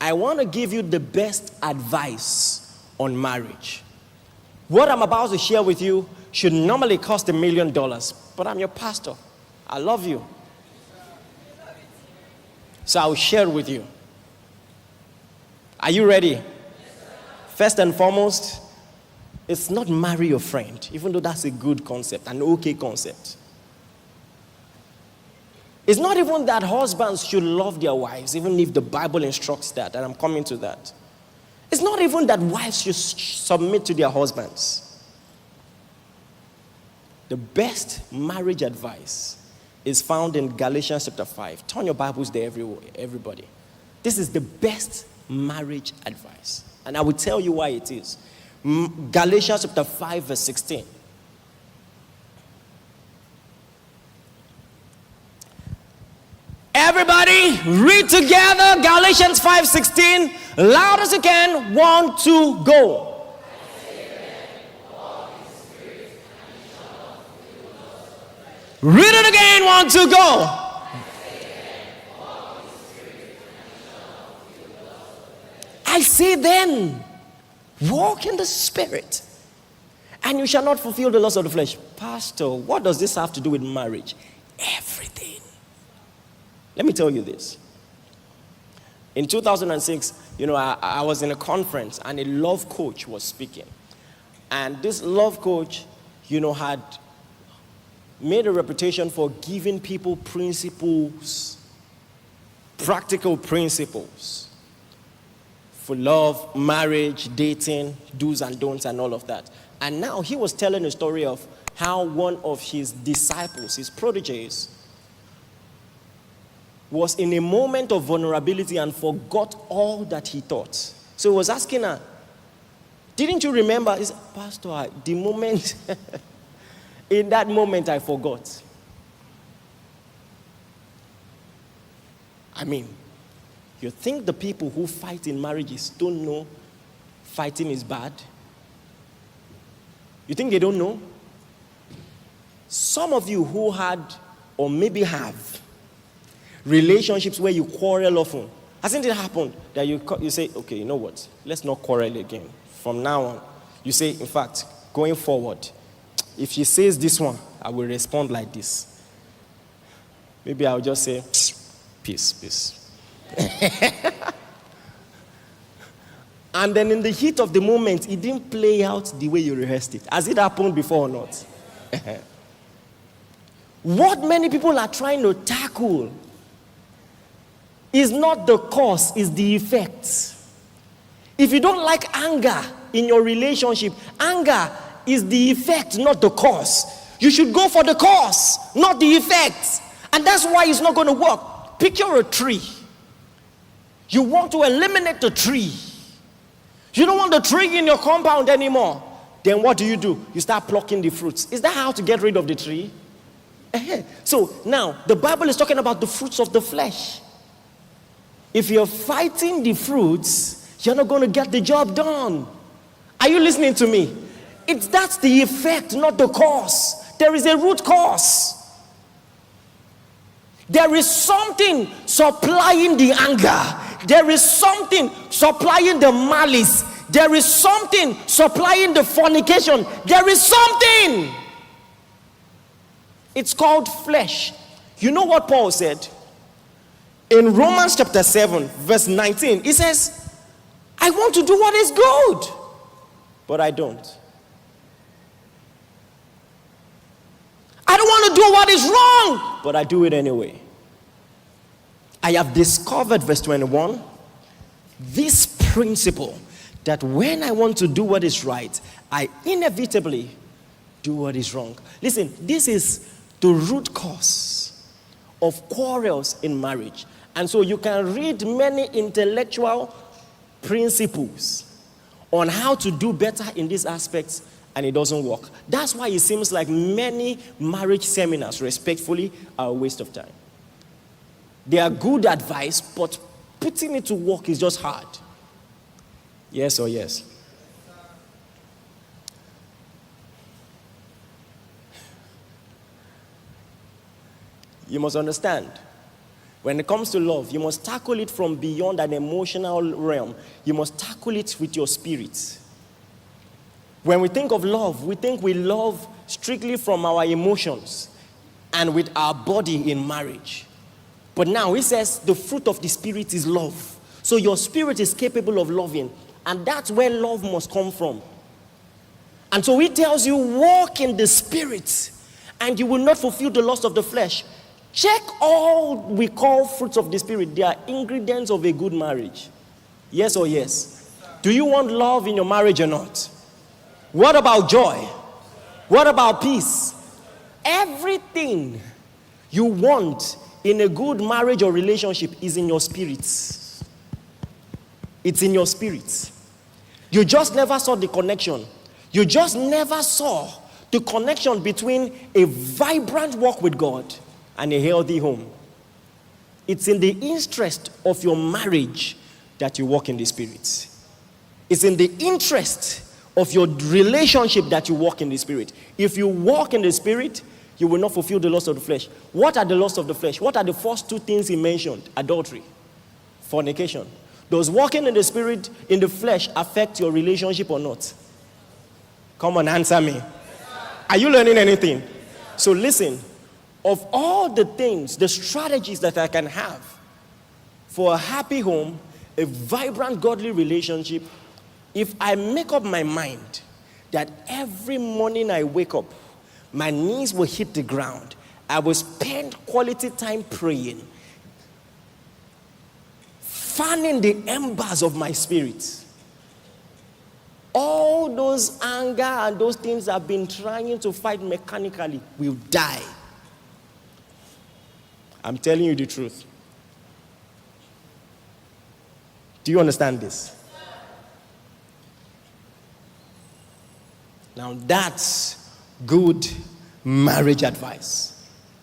I want to give you the best advice on marriage. What I'm about to share with you should normally cost $1 million, but I'm your pastor. I love you. So I'll share it with you. Are you ready? First and foremost, it's not marry your friend, even though that's a good concept, an okay concept. It's not even that husbands should love their wives, even if the Bible instructs that, and I'm coming to that. It's not even that wives should submit to their husbands. The best marriage advice is found in Galatians chapter 5. Turn your Bibles there, everybody. This is the best marriage advice. And I will tell you why it is. Galatians chapter 5 verse 16. Everybody read together Galatians 5:16. Loud as you can. 1, 2, go. Read it again. 1, 2, go. I say then, walk in the Spirit, and you shall not fulfill the lust of the flesh. Pastor, what does this have to do with marriage? Everything. Let me tell you this. In 2006, I was in a conference, and a love coach was speaking. And this love coach, had made a reputation for giving people principles, practical principles for love, marriage, dating, do's and don'ts, and all of that. And now he was telling a story of how one of his disciples, his proteges, was in a moment of vulnerability and forgot all that he taught. So he was asking her, didn't you remember? He said, Pastor, the moment, in that moment I forgot. I mean, you think the people who fight in marriages don't know fighting is bad? You think they don't know? Some of you who had or maybe have relationships where you quarrel often, hasn't it happened that you say, okay, you know what? Let's not quarrel again. From now on, you say, in fact, going forward, if she says this one, I will respond like this. Maybe I'll just say, peace, peace. And then in the heat of the moment, it didn't play out the way you rehearsed it. Has it happened before or not? What many people are trying to tackle is not the cause, is the effect. If you don't like anger in your relationship, anger is the effect, not the cause. You should go for the cause, not the effect. And that's why it's not going to work. Picture a tree. You want to eliminate the tree. You don't want the tree in your compound anymore. Then what do? You start plucking the fruits. Is that how to get rid of the tree? So now, the Bible is talking about the fruits of the flesh. If you're fighting the fruits, you're not going to get the job done. Are you listening to me? That's the effect, not the cause. There is a root cause. There is something supplying the anger. There is something supplying the malice. There is something supplying the fornication. There is something. It's called flesh. You know what Paul said? In Romans chapter 7, verse 19, he says, I want to do what is good, but I don't. I don't want to do what is wrong, but I do it anyway. I have discovered, verse 21, this principle that when I want to do what is right, I inevitably do what is wrong. Listen, this is the root cause of quarrels in marriage. And so you can read many intellectual principles on how to do better in these aspects, and it doesn't work. That's why it seems like many marriage seminars, respectfully, are a waste of time. They are good advice, but putting it to work is just hard. Yes or yes? You must understand, When it comes to love, you must tackle it from beyond an emotional realm. You must tackle it with your spirit. When we think of love, we think we love strictly from our emotions and with our body in marriage. But now he says the fruit of the Spirit is love. So your spirit is capable of loving. And that's where love must come from. And so he tells you, walk in the Spirit, and you will not fulfill the lust of the flesh. Check all we call fruits of the Spirit. They are ingredients of a good marriage. Yes or yes? Do you want love in your marriage or not? What about joy? What about peace? Everything you want in a good marriage or relationship is in your spirit. It's in your spirit. You just never saw the connection. You just never saw the connection between a vibrant walk with God and a healthy home. It's in the interest of your marriage that you walk in the Spirit. It's in the interest of your relationship that you walk in the Spirit. If you walk in the Spirit, you will not fulfill the lust of the flesh. What are the lusts of the flesh? What are the first two things he mentioned? Adultery, fornication. Does walking in the Spirit, in the flesh, affect your relationship or not? Come on, answer me. Are you learning anything? So listen, of all the things, the strategies that I can have for a happy home, a vibrant godly relationship, if I make up my mind that every morning I wake up, my knees will hit the ground, I will spend quality time praying, fanning the embers of my spirit. All those anger and those things I've been trying to fight mechanically will die. I'm telling you the truth. Do you understand this? Now that's good marriage advice.